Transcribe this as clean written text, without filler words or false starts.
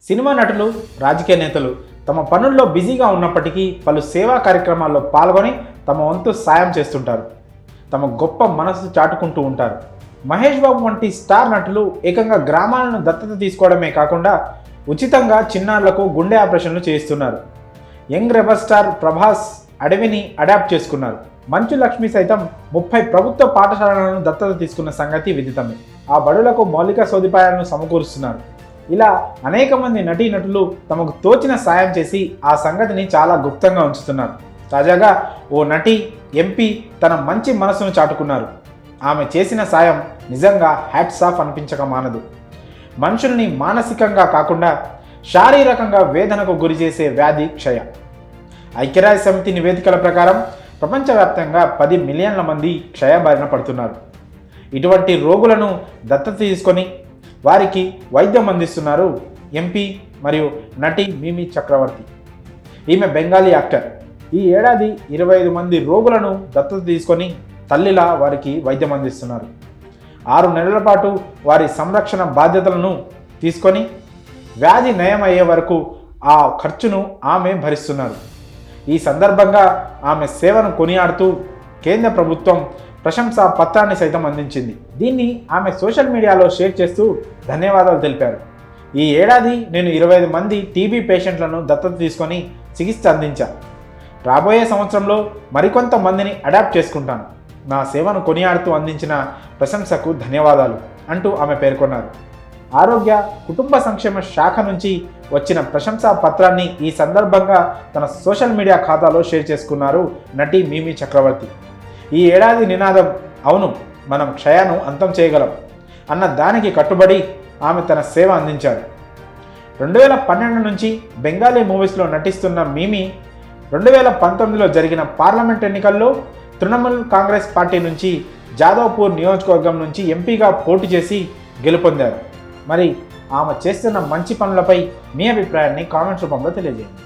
Cinema నటులు, రాజకీయ నేతలు తమ పనుల్లో బిజీగా ఉన్నప్పటికీ పలు సేవా కార్యక్రమాల్లో పాల్గొని తమ వంతు సాయం చేస్తుంటారు. తమ గొప్ప మనసు చాటుకుంటూ ఉంటారు. మహేష్ బాబు వంటి స్టార్ నటులు ఏకంగా గ్రామాలను దత్తత తీసుకోవడమే కాకుండా ఉచితంగా చిన్నారులకు గుండె ఆపరేషన్లు చేయిస్తున్నారు. యంగ్ రెబల్ స్టార్ ప్రభాస్ అడవిని అడాప్ట్ చేసుకున్నారు. మంచు లక్ష్మి సైతం 30 ప్రభుత్వ పాఠశాలలను దత్తత తీసుకున్న సంగతి విదితమే. ఆ బడులకు మౌలిక సదుపాయాలను సమకూరుస్తున్నారు. ఇలా అనేక మంది నటీనటులు తమకు తోచిన సాయం చేసి ఆ సంగతిని చాలా గుప్తంగా ఉంచుతున్నారు. తాజాగా ఓ నటి ఎంపీ తన మంచి మనసును చాటుకున్నారు. ఆమె చేసిన సాయం నిజంగా హ్యాట్స్ ఆఫ్ అనిపించక మానదు. మనుషుల్ని మానసికంగా కాకుండా శారీరకంగా వేదనకు గురి చేసే వ్యాధి క్షయ. ఐక్యరాజ్య సమితి నివేదికల ప్రకారం ప్రపంచవ్యాప్తంగా 10 మిలియన్ల మంది క్షయ బారిన పడుతున్నారు. ఇటువంటి రోగులను దత్తత తీసుకొని వారికి వైద్యం అందిస్తున్నారు ఎంపీ మరియు నటి మిమి చక్రవర్తి. ఈమె బెంగాలీ యాక్టర్. ఈ ఏడాది 25 మంది రోగులను దత్తత తీసుకొని తల్లిలా వారికి వైద్యం అందిస్తున్నారు. 6 నెలల పాటు వారి సంరక్షణ బాధ్యతలను తీసుకొని వ్యాధి నయమయ్యే వరకు ఆ ఖర్చును ఆమె భరిస్తున్నారు. ఈ సందర్భంగా ఆమె సేవను కొనియాడుతూ కేంద్ర ప్రభుత్వం ప్రశంసా పత్రాన్ని సైతం అందించింది. దీన్ని ఆమె సోషల్ మీడియాలో షేర్ చేస్తూ ధన్యవాదాలు తెలిపారు. ఈ ఏడాది నేను 25 మంది టీబీ పేషెంట్లను దత్తత తీసుకొని చికిత్స అందించాను. రాబోయే సంవత్సరంలో మరికొంత మందిని అడాప్ట్ చేసుకుంటాను. నా సేవను కొనియాడుతూ అందించిన ప్రశంసకు ధన్యవాదాలు అంటూ ఆమె పేర్కొన్నారు. ఆరోగ్య కుటుంబ సంక్షేమ శాఖ నుంచి వచ్చిన ప్రశంసా పత్రాన్ని ఈ సందర్భంగా తన సోషల్ మీడియా ఖాతాలో షేర్ చేసుకున్నారు నటి మిమి చక్రవర్తి. ఈ ఏడాది నినాదం అవును మనం క్షయను అంతం చేయగలం అన్న దానికి కట్టుబడి ఆమె తన సేవ అందించారు. 2012 నుంచి బెంగాలీ మూవీస్లో నటిస్తున్న మిమి 2019లో జరిగిన పార్లమెంట్ ఎన్నికల్లో తృణమూల్ కాంగ్రెస్ పార్టీ నుంచి జాదవ్పూర్ నియోజకవర్గం నుంచి ఎంపీగా పోటీ చేసి గెలుపొందారు. మరి ఆమె చేస్తున్న మంచి పనులపై మీ అభిప్రాయాన్ని కామెంట్స్ రూపంలో తెలియజేయండి.